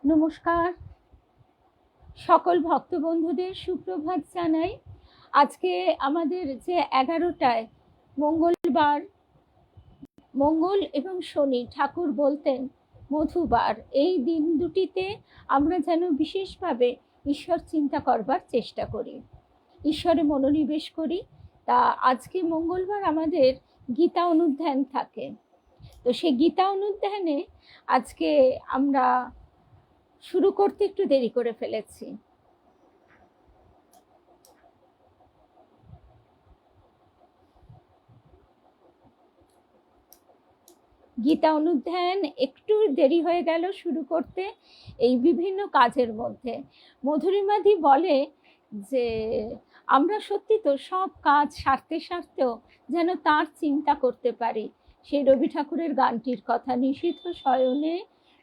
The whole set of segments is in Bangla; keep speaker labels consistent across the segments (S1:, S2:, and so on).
S1: নমস্কার, সকল ভক্ত বন্ধুদের সুপ্রভাত জানাই। আজকে আমাদের যে 11টায় মঙ্গলবার, মঙ্গল এবং শনি ঠাকুর বলতেন মধুবার, এই দিন দুটিতে আমরা যেন বিশেষভাবে ঈশ্বর চিন্তা করবার চেষ্টা করি, ঈশ্বরে মনোনিবেশ করি। তা আজকে মঙ্গলবার আমাদের গীতা অনুধ্যান থাকে। তো সেই গীতা অনুধ্যানে আজকে আমরা শুরু করতে একটু দেরি করে ফেলেছি। গীতা অনুধ্যান একটু দেরি হয়ে গেল শুরু করতে, এই বিভিন্ন কাজের মধ্যে। মধুরিমাদি বলে যে আমরা সত্যি তো সব কাজ সারতে সারতেও যেন তার চিন্তা করতে পারি। সেই রবি ঠাকুরের গানটির কথা, নিশীথ শয়নে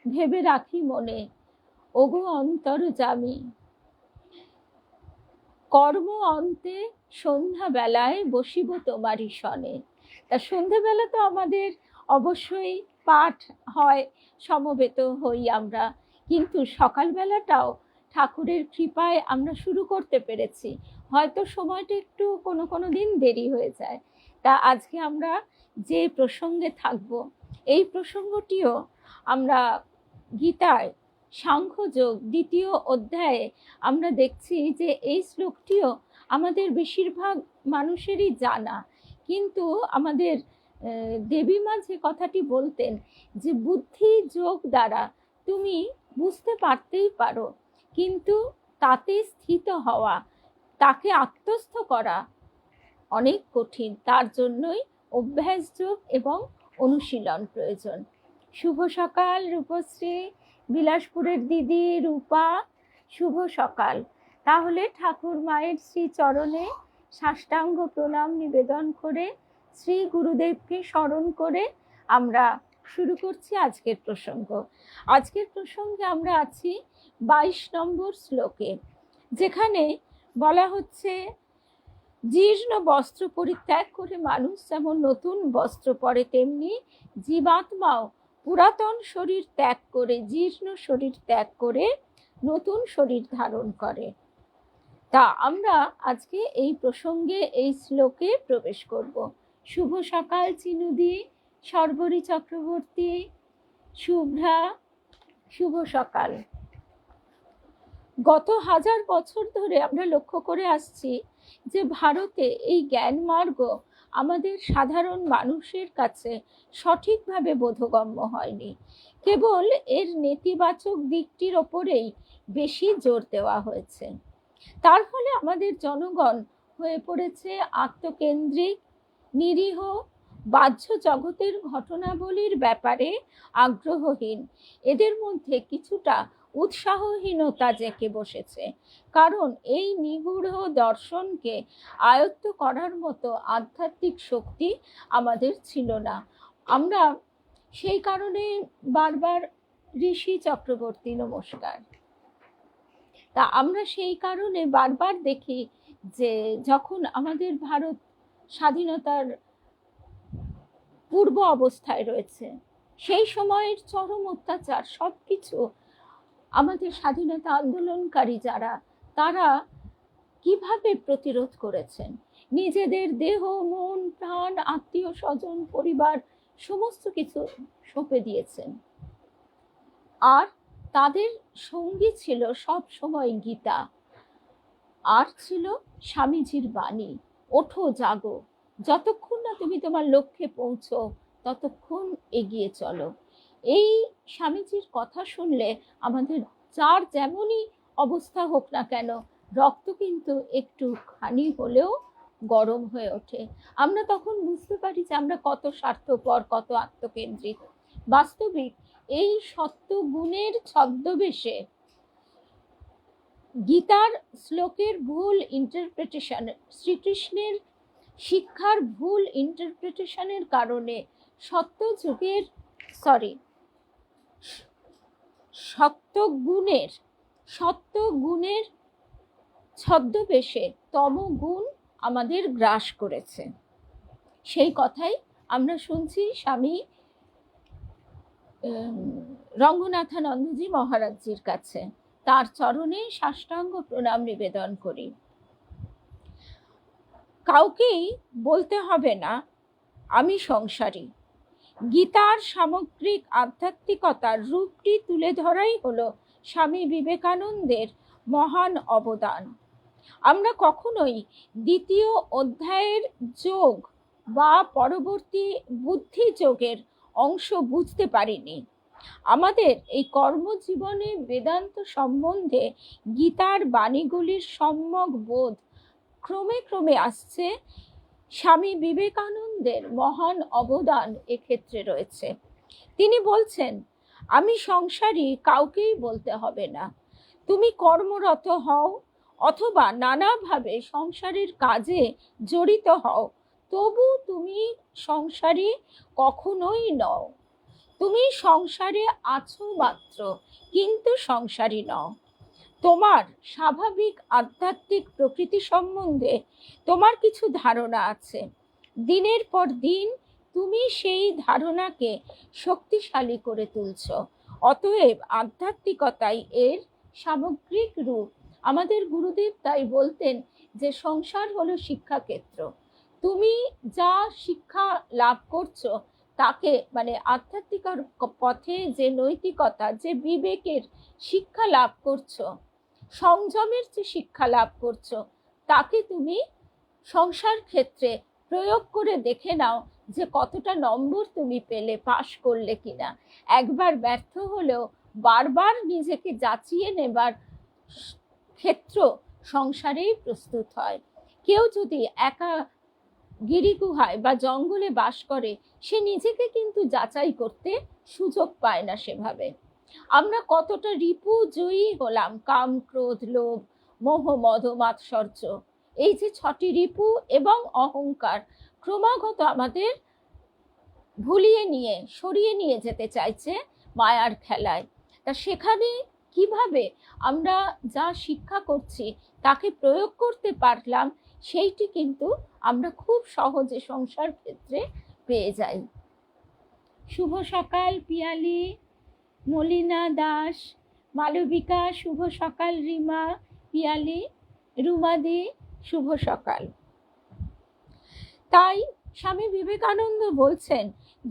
S1: ভেবে রাখি মনে, ওগো অন্তর জামি, কর্ম অন্তে সন্ধ্যা বেলায় বসিব তোমারই সনে। তা সন্ধ্যাবেলা তো আমাদের অবশ্যই পাঠ হয়, সমবেত হই আমরা, কিন্তু সকালবেলাটাও ঠাকুরের কৃপায় আমরা শুরু করতে পেরেছি। হয়তো সময়টা একটু কোনো কোনো দিন দেরি হয়ে যায়। তা আজকে আমরা যে প্রসঙ্গে থাকব, এই প্রসঙ্গটিও আমরা গীতায় সাংখ্যযোগ 2য় অধ্যায়ে আমরা দেখছি যে এই শ্লোকটিও আমাদের বেশিরভাগ মানুষেরই জানা, কিন্তু আমাদের দেবী মা যে কথাটি বলতেন যে বুদ্ধি যোগ দ্বারা তুমি বুঝতে পারতেই পারো, কিন্তু তাতে স্থিত হওয়া, তাকে আত্মস্থ করা অনেক কঠিন। তার জন্যই অভ্যাস যোগ এবং অনুশীলন প্রয়োজন। শুভ সকাল রূপশ্রী, বিলাসপুরের দিদি রূপা, শুভ সকাল। তাহলে ঠাকুর মায়ের শ্রী চরণে সাষ্টাঙ্গ প্রণাম নিবেদন করে, শ্রী গুরুদেবকে স্মরণ করে আমরা শুরু করছি আজকের প্রসঙ্গ। আজকের প্রসঙ্গে আমরা আছি 22 নম্বর শ্লোকে, যেখানে বলা হচ্ছে জীর্ণ বস্ত্র পরিত্যাগ করে মানুষ যেমন নতুন বস্ত্র পরে, তেমনি জীবাত্মাও পুরাতন শরীর ত্যাগ করে, জীর্ণ শরীর ত্যাগ করে নতুন শরীর ধারণ করে। তা আমরা আজকে এই প্রসঙ্গে এই শ্লোকে প্রবেশ করব। শুভ সকাল চিনুদি, সর্বরী চক্রবর্তী, শুভ্রা, শুভ সকাল। গত 1000 বছর ধরে আমরা লক্ষ্য করে আসছি যে ভারতে এই জ্ঞান মার্গ আমাদের সাধারণ মানুষের কাছে সঠিকভাবে বোধগম্য হয়নি। কেবল এর নেতিবাচক দিকটির ওপরেই বেশি জোর দেওয়া হয়েছে। তার ফলে আমাদের জনগণ হয়ে পড়েছে আত্মকেন্দ্রিক, নিরীহ, বাহ্য জগতের ঘটনাবলীর ব্যাপারে আগ্রহহীন। এদের মধ্যে কিছুটা উৎসাহহীনতা জেঁকে বসেছে, কারণ এই নিগূঢ় দর্শনকে আয়ত্ত করার মতো আধ্যাত্মিক শক্তি আমাদের ছিল না। আমরা সেই কারণে বারবার, ঋষি চক্রবর্তী নমস্কার, তা আমরা সেই কারণে বারবার দেখি যে যখন আমাদের ভারত স্বাধীনতার পূর্ব অবস্থায় রয়েছে, সেই সময়ের চরম অত্যাচার সবকিছু আমাদের স্বাধীনতা আন্দোলনকারী যারা, তারা কিভাবে প্রতিরোধ করেছেন, নিজেদের দেহ, মন, প্রাণ, আত্মীয় স্বজন, পরিবার সমস্ত কিছু সঁপে দিয়েছেন। আর তাদের সঙ্গী ছিল সব সময় গীতা, আর ছিল স্বামীজির বাণী, ওঠো জাগো, যতক্ষণ না তুমি তোমার লক্ষ্যে পৌঁছো ততক্ষণ এগিয়ে চলো। এই স্বামীজির কথা শুনলে আমাদের যার যেমনই অবস্থা হোক না কেন, রক্ত কিন্তু একটুখানি হলেও গরম হয়ে ওঠে। আমরা তখন বুঝতে পারি যে আমরা কত স্বার্থপর, কত আত্মকেন্দ্রিক। বাস্তবিক এই সত্য গুণের ছদ্মবেশে গীতার শ্লোকের ভুল ইন্টারপ্রিটেশন, শ্রীকৃষ্ণের শিক্ষার ভুল ইন্টারপ্রিটেশনের কারণে সত্যগুণের ছদ্মবেশে তমগুণ আমাদের গ্রাস করেছে। সেই কথাই আমরা শুনছি স্বামী রঙ্গনাথানন্দজি মহারাজজির কাছে, তার চরণে সাষ্টাঙ্গ প্রণাম নিবেদন করি। কাউকেই বলতে হবে না আমি সংসারী। গীতার সামগ্রিক আধ্যাত্মিকতার রূপটি তুলে ধরাই হলো স্বামী বিবেকানন্দের মহান অবদান। আমরা কখনোই দ্বিতীয় অধ্যায়ের যোগ বা পরবর্তী বুদ্ধি যোগের অংশ বুঝতে পারিনি। আমাদের এই কর্মজীবনে বেদান্ত সম্বন্ধে গীতার বাণীগুলির সম্যক বোধ ক্রমে ক্রমে আসছে। স্বামী বিবেকানন্দের মহান অবদান এক্ষেত্রে রয়েছে। তিনি বলছেন, আমি সংসারী কাউকেই বলতে হবে না। তুমি কর্মরত হও অথবা নানাভাবে সংসারের কাজে জড়িত হও, তবু তুমি সংসারী কখনোই নও। তুমি সংসারে আছো মাত্র, কিন্তু সংসারী নও। তোমার স্বাভাবিক আধ্যাত্মিক প্রকৃতি সম্বন্ধে তোমার কিছু ধারণা আছে। দিনের পর দিন তুমি সেই ধারণাকে শক্তিশালী করে তুলছ। অতএব আধ্যাত্মিকতাই এর সামগ্রিক রূপ। আমাদের গুরুদেব তাই বলতেন যে সংসার হলো শিক্ষাক্ষেত্র। তুমি যা শিক্ষা লাভ করছো তাকে, মানে আধ্যাত্মিক পথে যে নৈতিকতা, যে বিবেকের শিক্ষা লাভ করছো, সংযমের যে শিক্ষা লাভ করছো, তাকে তুমি সংসার ক্ষেত্রে প্রয়োগ করে দেখে নাও যে কতটা নম্বর তুমি পেলে, পাশ করলে কিনা। একবার ব্যর্থ হলেও বারবার নিজেকে যাচিয়ে নেবার ক্ষেত্র সংসারেই প্রস্তুত হয়। কেউ যদি একা গিরিগুহায় বা জঙ্গলে বাস করে, সে নিজেকে কিন্তু যাচাই করতে সুযোগ পায় না সেভাবে। আমরা কতটা রিপু জয়ী হলাম, কাম, ক্রোধ, লোভ, মোহ, মদ, মাৎসর্য, এই যে 6টি রিপু এবং অহংকার ক্রমাগত আমাদের ভুলিয়ে নিয়ে, সরিয়ে নিয়ে যেতে চাইছে মায়ার খেলায়। তা সেখানে কিভাবে আমরা যা শিক্ষা করছি তাকে প্রয়োগ করতে পারলাম, সেইটি কিন্তু আমরা খুব সহজে সংসার ক্ষেত্রে পেয়ে যাই। শুভ সকাল পিয়ালি, মলিনা দাস, মালবিকা, শুভ সকাল রিমা, পিয়ালি, রুমাদি, শুভ সকাল। তাই স্বামী বিবেকানন্দ বলছেন,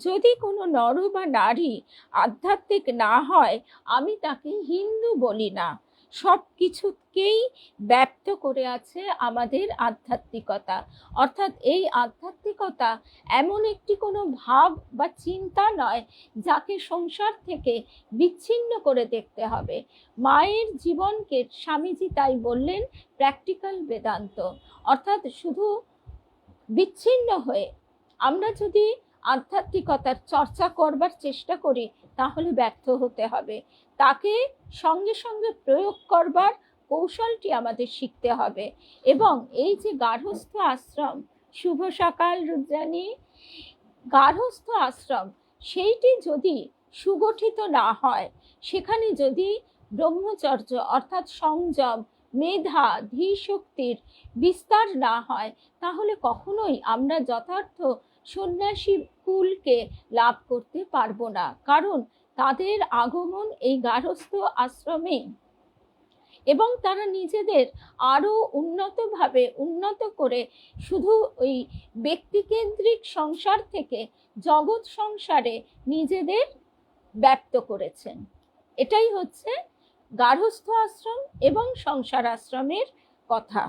S1: যদি কোনো নর বা নারী আধ্যাত্মিক না হয়, আমি তাকে হিন্দু বলি না। সব কিছুকেই ব্যক্ত করে আছে আমাদের আধ্যাত্মিকতা। অর্থাৎ এই আধ্যাত্মিকতা এমন একটি কোনো ভাব বা চিন্তা নয় যাকে সংসার থেকে বিচ্ছিন্ন করে দেখতে হবে। মায়ের জীবনকে স্বামীজি তাই বললেন প্র্যাকটিক্যাল বেদান্ত। অর্থাৎ শুধু বিচ্ছিন্ন হয়ে আমরা যদি আধ্যাত্মিকতার চর্চা করবার চেষ্টা করি তাহলে ব্যর্থ হতে হবে। তাকে সঙ্গে সঙ্গে প্রয়োগ করবার কৌশলটি আমাদের শিখতে হবে। এবং এই যে গার্হস্থ্য আশ্রম, শুভ সকাল রুদ্রাণী, গার্হস্থ্য আশ্রম সেইটি যদি সুগঠিত না হয়, সেখানে যদি ব্রহ্মচর্য অর্থাৎ সংযম, মেধা, ধীশক্তির বিস্তার না হয়, তাহলে কখনোই আমরা যথার্থ সন্ন্যাসী কুলকে লাভ করতে পারবো না। কারণ তাদের আগমন এই গার্হস্থ্য আশ্রমে, এবং তারা নিজেদের আরো উন্নতভাবে উন্নত করে শুধু ওই ব্যক্তিকেন্দ্রিক সংসার থেকে জগৎ সংসারে নিজেদের ব্যক্ত করেছেন। এটাই হচ্ছে গার্হস্থ্য আশ্রম এবং সংসার আশ্রমের কথা।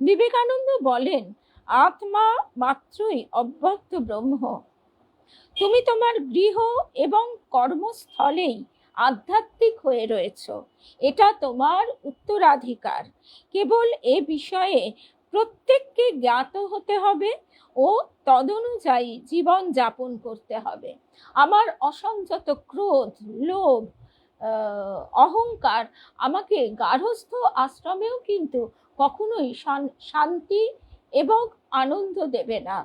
S1: বিবেকানন্দ বলেন, আত্মা মাত্রই অব্যক্ত ব্রহ্ম। তুমি তোমার গৃহ এবং কর্মস্থলেই আধ্যাত্মিক হয়ে রয়েছ। এটা তোমার উত্তরাধিকার। কেবল এ বিষয়ে প্রত্যেককে জ্ঞাত হতে হবে ও তদনুযায়ী জীবন যাপন করতে হবে। আমার অসংযত ক্রোধ, লোভ, অহংকার আমাকে গার্হস্থ্য আশ্রমেও কিন্তু কখনোই শান্তি এবং আনন্দ দেবে না,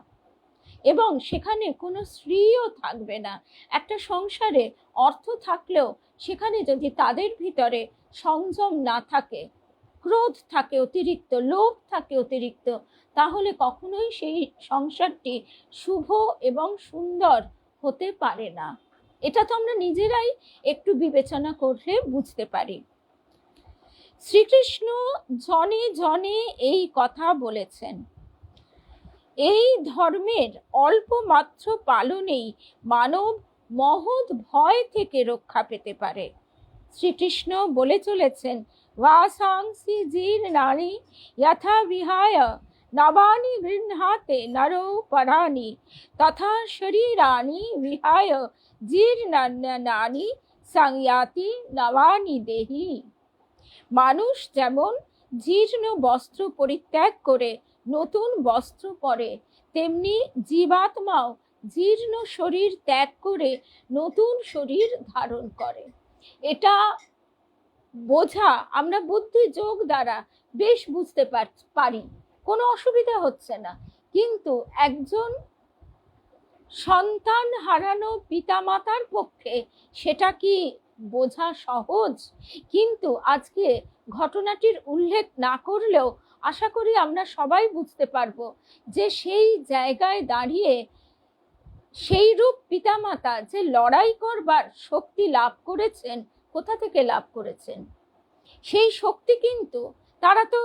S1: এবং সেখানে কোনো স্ত্রীও থাকবে না। একটা সংসারে অর্থ থাকলেও সেখানে যদি তাদের ভিতরে সংযম না থাকে, ক্রোধ থাকে অতিরিক্ত, লোভ থাকে অতিরিক্ত, তাহলে কখনোই সেই সংসারটি শুভ এবং সুন্দর হতে পারে না। এটা তো আমরা নিজেরাই একটু বিবেচনা করলে বুঝতে পারি। শ্রীকৃষ্ণ জনে জনে এই কথা বলেছেন। এই ধর্মের অল্প মাত্র পালনেই মানব মহৎ ভয় থেকে রক্ষা পেতে পারে। শ্রীকৃষ্ণ বলে চলেছেন, বাসাংসি জীর্ণানি যথা বিহায় নবানি গৃহ্ণাতে নরো পরাণি তথা শরীরানি বিহায় জীর্ণানি সংয়াতি নবানি দেহি। মানুষ যেমন জীর্ণ বস্ত্র পরিত্যাগ করে নতুন বস্ত্র পরে, তেমনি জীবাত্মাও জীর্ণ শরীর ত্যাগ করে নতুন শরীর ধারণ করে। এটা বোঝা আমরা বুদ্ধি যোগ দ্বারা বেশ বুঝতে পারি, কোনো অসুবিধা হচ্ছে না। কিন্তু একজন সন্তান হারানো পিতামাতার পক্ষে সেটা কি বোঝা সহজ? কিন্তু আজকে ঘটনাটির উল্লেখ না করলেও আশা করি আমরা সবাই বুঝতে পারবো যে সেই জায়গায় দাঁড়িয়ে সেই রূপ পিতামাতা যে লড়াই করবার শক্তি লাভ করেছেন, কোথা থেকে লাভ করেছেন? সেই শক্তি কিন্তু তারা তো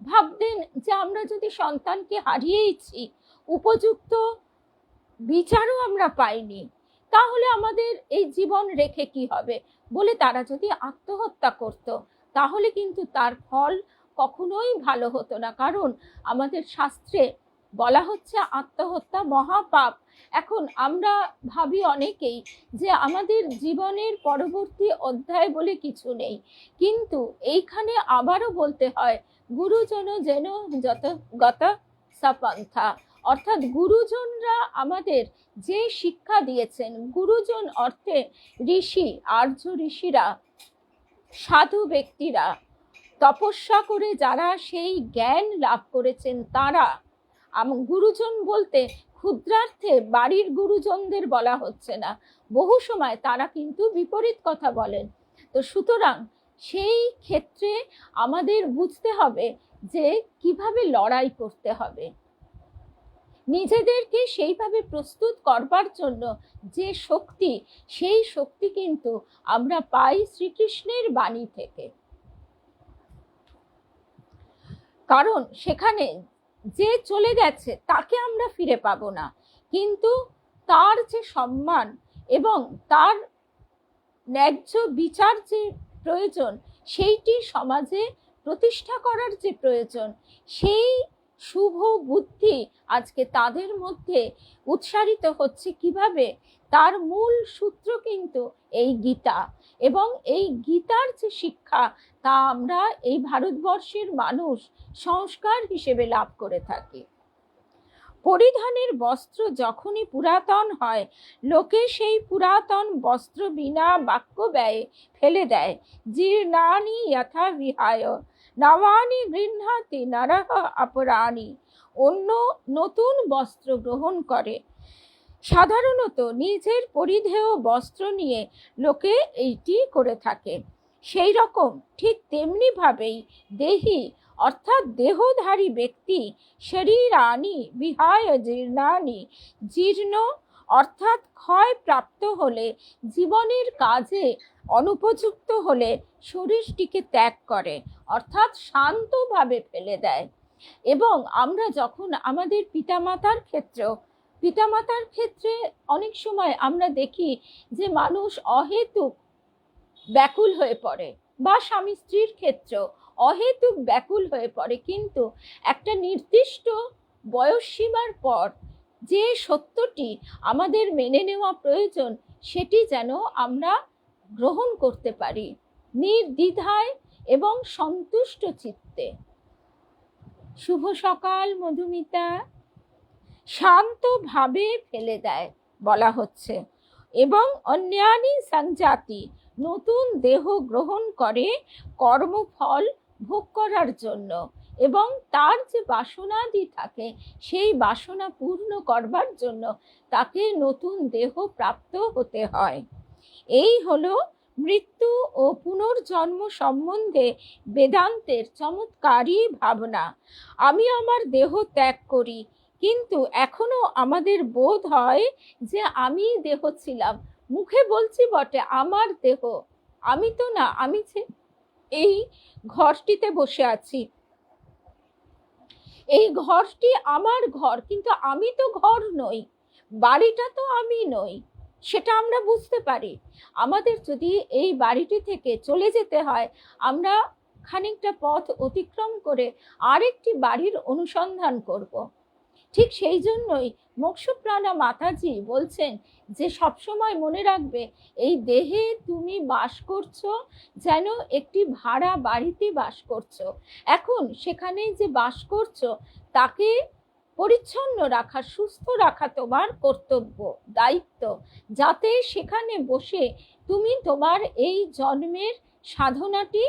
S1: ভাবতেন যে আমরা যদি সন্তানকে হারিয়েইছি, উপযুক্ত বিচারও আমরা পাইনি, তাহলে আমাদের এই জীবন রেখে কি হবে বলে তারা যদি আত্মহত্যা করত, তাহলে কিন্তু তার ফল কখনোই ভালো হতো না। কারণ আমাদের শাস্ত্রে বলা হচ্ছে আত্মহত্যা মহাপাপ। এখন আমরা ভাবি অনেকেই যে আমাদের জীবনের পরবর্তী অধ্যায় বলে কিছু নেই, কিন্তু এইখানে আবারও বলতে হয় গুরুজন যেন যত গত সপন্থা, অর্থাৎ গুরুজনরা আমাদের যে শিক্ষা দিয়েছেন, গুরুজন অর্থে ঋষি, আর্য ঋষিরা, সাধু ব্যক্তিরা, তপস্যা করে যারা সেই জ্ঞান লাভ করেছেন তারা। গুরুজন বলতে ক্ষুদ্রার্থে বাড়ির গুরুজনদের বলা হচ্ছে না, বহু সময় তারা কিন্তু বিপরীত কথা বলেন। তো সুতরাং সেই ক্ষেত্রে আমাদের বুঝতে হবে যে কিভাবে লড়াই করতে হবে, নিজেদেরকে সেইভাবে প্রস্তুত করবার জন্য যে শক্তি, সেই শক্তি কিন্তু আমরা পাই শ্রীকৃষ্ণের বাণী থেকে। কারণ সেখানে যে চলে গেছে তাকে আমরা ফিরে পাবো না, কিন্তু তার যে সম্মান এবং তার ন্যায্য বিচার যে প্রয়োজন, সেইটি সমাজে প্রতিষ্ঠা করার যে প্রয়োজন, সেই শুভ বুদ্ধি আজকে তাদের মধ্যে উৎসারিত হচ্ছে। কিভাবে? তার মূল সূত্র কিন্তু এই গীতা, এবং এই গীতার যে শিক্ষা তা আমরা এই ভারতবর্ষের মানুষ সংস্কার হিসেবে লাভ করে থাকি। পরিধানের বস্ত্র যখনই পুরাতন হয়, লোকে সেই পুরাতন বস্ত্র বিনা বাক্য ব্যয়ে ফেলে দেয়। জীর্ণানি যথা বিহায় নবানি গৃহ্ণাতি নরঃ অপরাণি। অন্য নতুন বস্ত্র গ্রহণ করে। সাধারণত নিজের পরিধেয় বস্ত্র নিয়ে লোকে এইটি করে থাকে। সেই রকম ঠিক তেমনি ভাবেই দেহি অর্থাৎ দেহধারী ব্যক্তি শরীরানি বিহায় জীর্ণানি, জীর্ণ অর্থাৎ ক্ষয় প্রাপ্ত হলে, জীবনের কাজে অনুপযুক্ত হলে শরীরটিকে ত্যাগ করে, অর্থাৎ শান্তভাবে ফেলে দেয়। এবং আমরা যখন আমাদের পিতামাতার ক্ষেত্রে অনেক সময় আমরা দেখি যে মানুষ অহেতুক ব্যাকুল হয়ে পড়ে, বা স্বামী স্ত্রীর ক্ষেত্রেও অহেতুক ব্যাকুল হয়ে পড়ে, কিন্তু একটা নির্দিষ্ট বয়স সীমার পর যে সত্যটি আমাদের মেনে নেওয়া প্রয়োজন, সেটি যেন আমরা গ্রহণ করতে পারি নির্দ্বিধায় এবং সন্তুষ্ট চিত্তে। শুভ সকাল মধুমিতা। শান্তভাবে ফেলে দেয় বলা হচ্ছে, এবং অন্যানি সংজাতি, নতুন দেহ গ্রহণ করে কর্মফল ভোগ করার জন্য, এবং তার যে বাসনাদি থাকে সেই বাসনা পূর্ণ করবার জন্য তাকে নতুন দেহ প্রাপ্ত হতে হয়। এই হলো মৃত্যু ও পুনর্জন্ম সম্বন্ধে বেদান্তের চমৎকারী ভাবনা। আমি আমার দেহ ত্যাগ করি, কিন্তু এখনো আমাদের বোধ হয় যে আমি দেহ ছিলাম, মুখে বলছি বটে আমার দেহ, আমি তো না, আমি যে এই ঘরটিতে বসে আছি, এই ঘরটি আমার ঘর, কিন্তু আমি তো ঘর নই, বাড়িটা তো আমি নই, সেটা আমরা বুঝতে পারি। আমাদের যদি এই বাড়িটি থেকে চলে যেতে হয়, আমরা খানিকটা পথ অতিক্রম করে আরেকটি বাড়ির অনুসন্ধান করব। ঠিক সেই জন্যই মোক্ষপ্রাণা মাতাজি বলছেন যে সবসময় মনে রাখবে, এই দেহে তুমি বাস করছো যেন একটি ভাড়া বাড়িতে বাস করছো। এখন সেখানে যে বাস করছো তাকে পরিচ্ছন্ন রাখা, সুস্থ রাখা তোমার কর্তব্য, দায়িত্ব, যাতে সেখানে বসে তুমি তোমার এই জন্মের সাধনাটি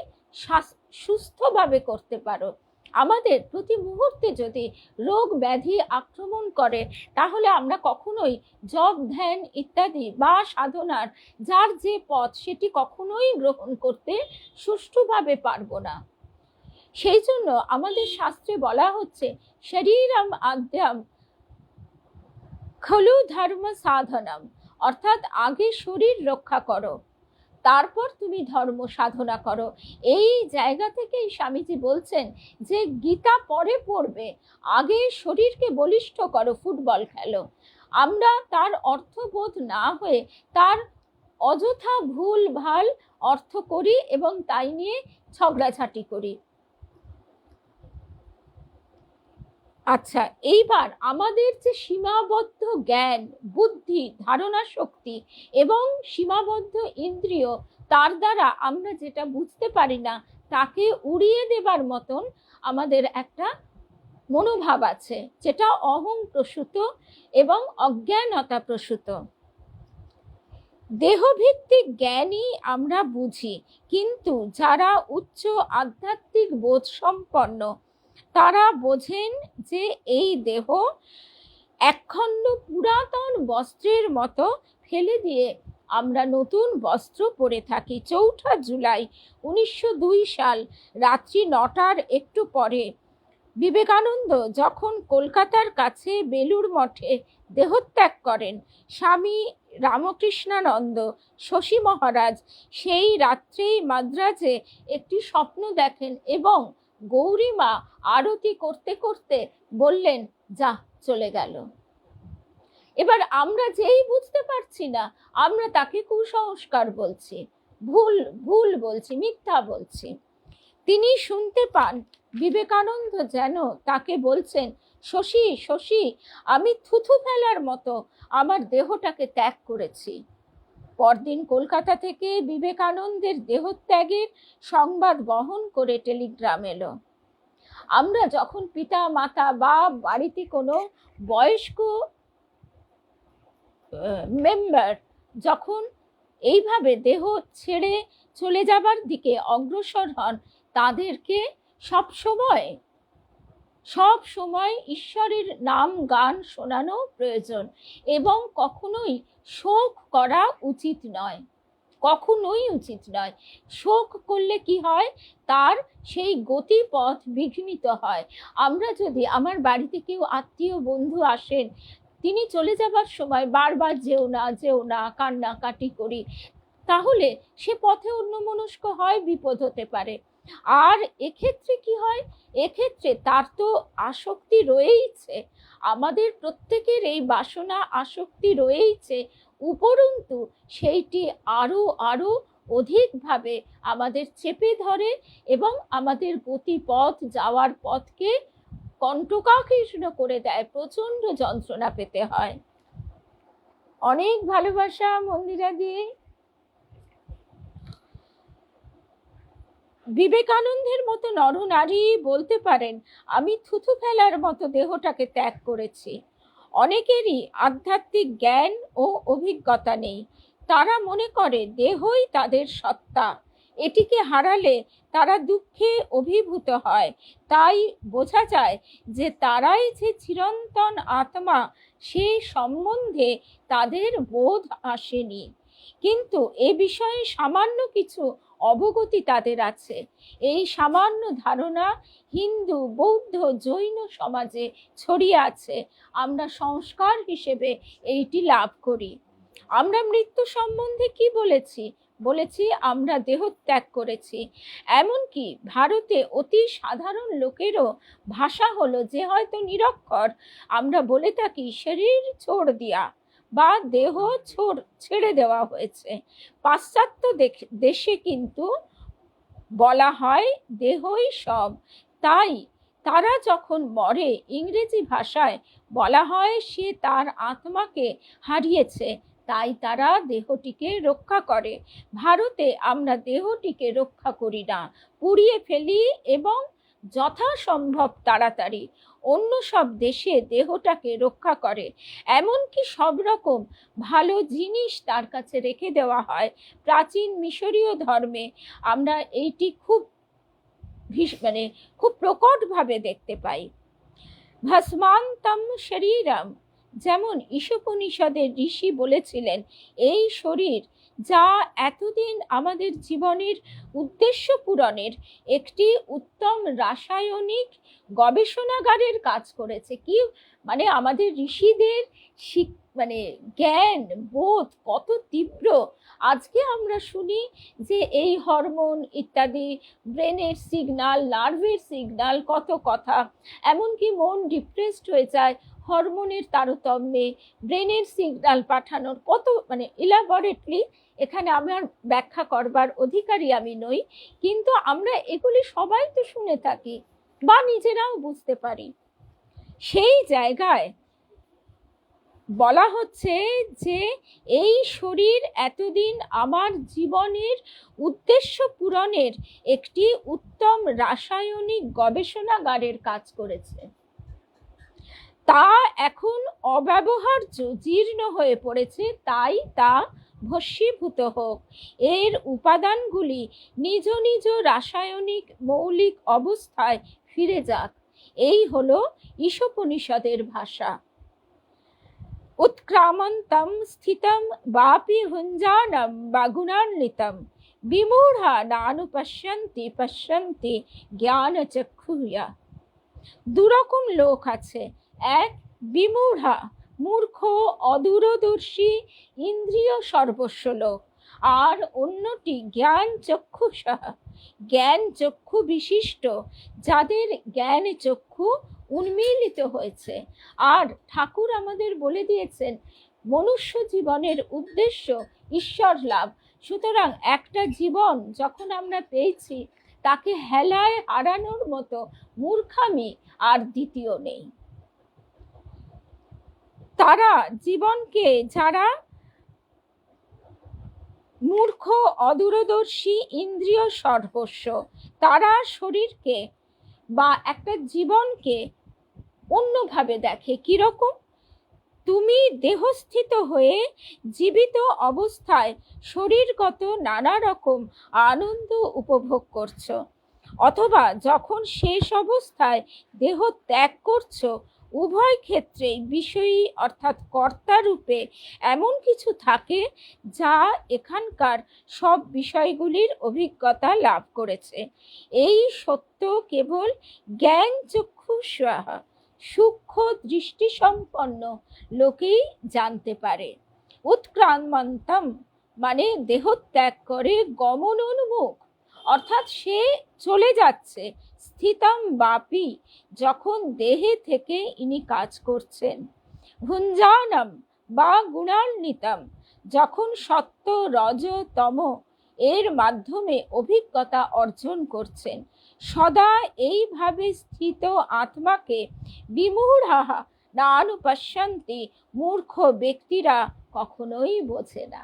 S1: সুস্থভাবে করতে পারো। আমাদের প্রতি মুহূর্তে যদি রোগ ব্যাধি আক্রমণ করে, তাহলে আমরা কখনোই জপ ধ্যান ইত্যাদি বা সাধনার যার যে পথ সেটি কখনোই গ্রহণ করতে সুষ্ঠুভাবে পারবো না। সেই জন্য আমাদের শাস্ত্রে বলা হচ্ছে শরীরম আদ্যম খলু ধর্ম সাধনম, অর্থাৎ আগে শরীর রক্ষা করো, তারপর তুমি ধর্ম সাধনা করো। এই জায়গা থেকেই স্বামীজি বলছেন যে গীতা পরে পড়বে, আগে শরীরকে বলিষ্ঠ করো, ফুটবল খেলো। আমরা তার অর্থবোধ না হয়ে তার অযথা ভুল ভাল অর্থ করি এবং তাই নিয়ে ঝগড়াঝাটি করি। আচ্ছা, এইবার আমাদের যে সীমাবদ্ধ জ্ঞান, বুদ্ধি, ধারণা শক্তি এবং সীমাবদ্ধ ইন্দ্রিয়, তার দ্বারা আমরা যেটা বুঝতে পারি না তাকে উড়িয়ে দেবার মতন আমাদের একটা মনোভাব আছে, যেটা অহং প্রসূত এবং অজ্ঞানতা প্রসূত। দেহভিত্তিক জ্ঞানই আমরা বুঝি, কিন্তু যারা উচ্চ আধ্যাত্মিক বোধ সম্পন্ন তারা বোঝেন যে এই দেহ একখণ্ড পুরাতন বস্ত্রের মতো ফেলে দিয়ে আমরা নতুন বস্ত্র পরে থাকি। ৪ জুলাই ১৯০২ সাল রাত্রি ৯টার একটু পরে বিবেকানন্দ যখন কলকাতার কাছে বেলুড় মঠে দেহত্যাগ করেন, স্বামী রামকৃষ্ণানন্দ শশী মহারাজ সেই রাত্রেই মাদ্রাজে একটি স্বপ্ন দেখেন এবং গৌরীমা আরতি করতে করতে বললেন, যা চলে গেল। এবার আমরা যেই বুঝতে পারছি না, আমরা তাকে কুসংস্কার বলছি, ভুল ভুল বলছি, মিথ্যা বলছি। তিনি শুনতে পান বিবেকানন্দ যেন তাকে বলছেন, শশী শশী, আমি থুথু ফেলার মতো আমার দেহটাকে ত্যাগ করেছি। পরদিন কলকাতা থেকে বিবেকানন্দের দেহত্যাগের সংবাদ বহন করে টেলিগ্রাম এলো। আমরা যখন পিতা মাতা বা বাড়িতে কোনো বয়স্ক মেম্বার যখন এইভাবে দেহ ছেড়ে চলে যাবার দিকে অগ্রসর হন, তাদেরকে সব সময় ঈশ্বরের নাম গান শোনানো প্রয়োজন এবং কখনোই শোক করা উচিত নয়, কখনোই উচিত নয়। শোক করলে কি হয়, তার সেই গতিপথ বিঘ্নিত হয়। আমরা যদি, আমার বাড়িতে কেউ আত্মীয় বন্ধু আসেন, তিনি চলে যাবার সময় বারবার যেও না যেও না কান্নাকাটি করি, তাহলে সে পথে অন্যমনস্ক হয়, বিপদ হতে পারে। আর এক্ষেত্রে কি হয়, এক্ষেত্রে তার তো আসক্তি রয়েইছে, আমাদের প্রত্যেকের এই বাসনা আসক্তি রয়েইছে, উপরন্তু সেইটি আরো আরো অধিকভাবে আমাদের চেপে ধরে এবং আমাদের গতিপথ, যাওয়ার পথকে কণ্টকাকীর্ণ করে দেয়, প্রচন্ড যন্ত্রণা পেতে হয়। অনেক ভালোবাসা মন্দিরা দিয়ে। বিবেকানন্দের মতো নরনারী বলতে পারেন, আমি থুথু ফেলার মতো দেহটাকে ত্যাগ করেছি। অনেকেরই আধ্যাত্মিক জ্ঞান ও অভিজ্ঞতা নেই, তারা মনে করে দেহই তাদের সত্তা, এটিকে হারালে তারা দুঃখে অভিভূত হয়। তাই বোঝা যায় যে তারাই যে চিরন্তন আত্মা সে সম্বন্ধে তাদের বোধ আসেনি, কিন্তু এ বিষয়ে সামান্য কিছু অবগতি তাদের আছে। এই সামান্য ধারণা হিন্দু, বৌদ্ধ, জৈন সমাজে ছড়িয়ে আছে। আমরা সংস্কার হিসেবে এইটি লাভ করি। আমরা মৃত্যু সম্বন্ধে কি বলেছি? বলেছি আমরা দেহ ত্যাগ করেছি। এমনকি ভারতে অতি সাধারণ লোকেরও ভাষা হলো, যে হয়তো নিরক্ষর, আমরা বলে থাকি শরীর ছোড় দিয়া, বা দেহ ছেড়ে দেওয়া হয়েছে। পাশ্চাত্য দেশে কিন্তু বলা হয় দেহই সব। তাই তারা যখন মরে, ইংরেজি ভাষায় বলা হয় সে তার আত্মাকে হারিয়েছে, তাই তারা দেহটিকে রক্ষা করে। ভারতে আমরা দেহটিকে রক্ষা করি না, পুড়িয়ে ফেলি, এবং যথাসম্ভব তাড়াতাড়ি। অন্য সব দেশে দেহটাকে রক্ষা করে, এমনকি সব রকম ভালো জিনিস তার কাছে রেখে দেওয়া হয়। প্রাচীন মিশরীয় ধর্মে আমরা এইটি খুব খুব প্রকটভাবে দেখতে পাই। ভস্মান্তম শরীরম, যেমন ঈশোপনিষদের ঋষি বলেছিলেন, এই শরীর যা এতদিন আমাদের জীবনের উদ্দেশ্য পূরণের একটি উত্তম রাসায়নিক গবেষণাগারের কাজ করেছে। কি আমাদের ঋষিদের জ্ঞান বোধ কত তীব্র! আজকে আমরা শুনি যে এই হরমোন ইত্যাদি, ব্রেনের সিগন্যাল, নার্ভের সিগন্যাল, কত কথা। এমনকি মন ডিপ্রেসড হয়ে যায় হরমোনের তারতম্যে, ব্রেনের সিগন্যাল পাঠানোর কত ইলাবরেটলি এখানে আমার ব্যাখ্যা করবার অধিকারী আমি নই, কিন্তু আমরা এগুলি সবাই তো শুনে থাকি বা নিজেরাও বুঝতে পারি। সেই জায়গায় বলা হচ্ছে যে এই শরীর এতদিন আমার জীবনের উদ্দেশ্য পূরণের একটি উত্তম রাসায়নিক গবেষণাগারের কাজ করেছে। তা এখন অব্যবহার্য, জীর্ণ হয়ে পড়েছে, তাই তা ভস্মীভূত হোক, এর উপাদানগুলি নিজ নিজ রাসায়নিক মৌলিক অবস্থায় ফিরে যাক। এই হলো ঈশোপনিষদের ভাষা। উৎক্রামন্তম স্থিতম বাপি ভুঞ্জানম বা গুণান্বিতম বিমূঢ়া নানুপশ্যন্তি পশ্যন্তি জ্ঞান চক্ষুয়া। দুরকম লোক আছে। এক, বিমূঢ়া, মূর্খ, অদূরদর্শী, ইন্দ্রিয় সর্বস্ব লোক। আর অন্যটি জ্ঞান চক্ষুষা, জ্ঞান চক্ষু বিশিষ্ট, যাদের জ্ঞান চক্ষু উন্মীলিত হয়েছে। আর ঠাকুর আমাদের বলে দিয়েছেন মনুষ্য জীবনের উদ্দেশ্য ঈশ্বর লাভ। সুতরাং একটা জীবন যখন আমরা পেয়েছি, তাকে হেলায় হারানোর মতো মূর্খামি আর দ্বিতীয় নেই। তারা জীবনকে, যারা মূর্খ, অদূরদর্শী, ইন্দ্রিয় সর্বস্ব, তারা শরীরকে বা একটা জীবনকে অন্যভাবে দেখে। কিরকম? তুমি দেহস্থিত হয়ে জীবিত অবস্থায় শরীরগত নানা রকম আনন্দ উপভোগ করছো, অথবা যখন শেষ অবস্থায় দেহ ত্যাগ করছো, উভয় ক্ষেত্রেই বিষয়ী অর্থাৎ কর্তা রূপে এমন কিছু থাকে যা এখানকার সব বিষয়গুলির অভিজ্ঞতা লাভ করেছে। এই সত্য কেবল জ্ঞান চক্ষুষা, সূক্ষ্ম দৃষ্টিসম্পন্ন লোকেই জানতে পারে। উৎক্রামন্তম দেহ ত্যাগ করে গমনোন্মুখ, অর্থাৎ সে চলে যাচ্ছে। স্থিতম বাপি, যখন দেহে থেকে ইনি কাজ করছেন। ভুঞ্জানম বা গুণান্বিতম, যখন সত্য, রজ, তম এর মাধ্যমে অভিজ্ঞতা অর্জন করছেন। সদা এইভাবে স্থিত আত্মাকে বিমূঢ়া নানুপশ্যন্তি, মূর্খ ব্যক্তিরা কখনোই বোঝে না।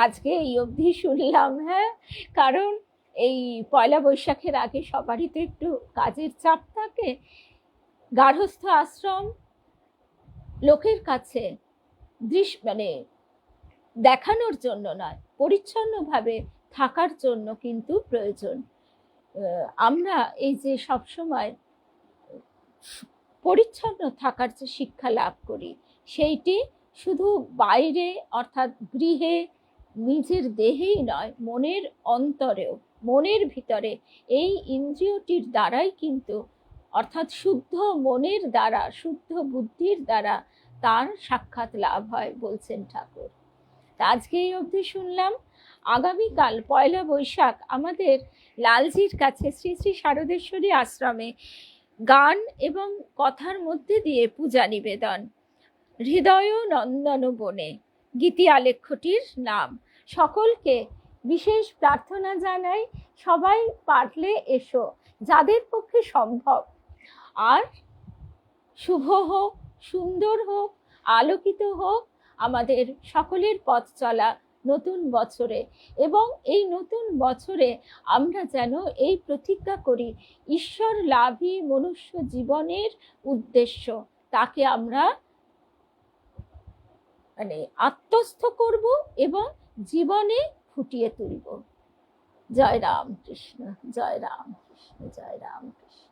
S1: আজকে এই অবধি শুনলাম। হ্যাঁ, কারণ এই পয়লা বৈশাখের আগে সবারই তো একটু কাজের চাপ থাকে। গার্হস্থ্য আশ্রম লোকের কাছে দেখানোর জন্য নয়, পরিচ্ছন্নভাবে থাকার জন্য কিন্তু প্রয়োজন। আমরা এই যে সবসময় পরিচ্ছন্ন থাকার যে শিক্ষা লাভ করি, সেইটি শুধু বাইরে অর্থাৎ গৃহে, নিজের দেহেই নয়, মনের অন্তরেও, মনের ভিতরে এই ইন্দ্রিয়টির দ্বারাই কিন্তু, অর্থাৎ শুদ্ধ মনের দ্বারা, শুদ্ধ বুদ্ধির দ্বারা তার সাক্ষাৎ লাভ হয় বলছেন ঠাকুর। তা আজকে এই অবধি শুনলাম। আগামীকাল পয়লা বৈশাখ আমাদের লালজির কাছে শ্রী শ্রী শারদেশ্বরী আশ্রমে গান এবং কথার মধ্যে দিয়ে পূজা নিবেদন। হৃদয় নন্দন বনে গীতি আলেখ্যটির নাম। সকলকে বিশেষ প্রার্থনা জানাই, সবাই পারলে এসো, যাদের পক্ষে সম্ভব। আর শুভ হোক, সুন্দর হোক, আলোকিত হোক আমাদের সকলের পথ চলা নতুন বছরে। এবং এই নতুন বছরে আমরা যেন এই প্রতিজ্ঞা করি, ঈশ্বর লাভই মনুষ্য জীবনের উদ্দেশ্য, তাকে আমরা আত্মস্থ করব এবং জীবনে ফুটিয়ে তুলব। জয় রাম কৃষ্ণ, জয় রাম কৃষ্ণ, জয় রাম কৃষ্ণ।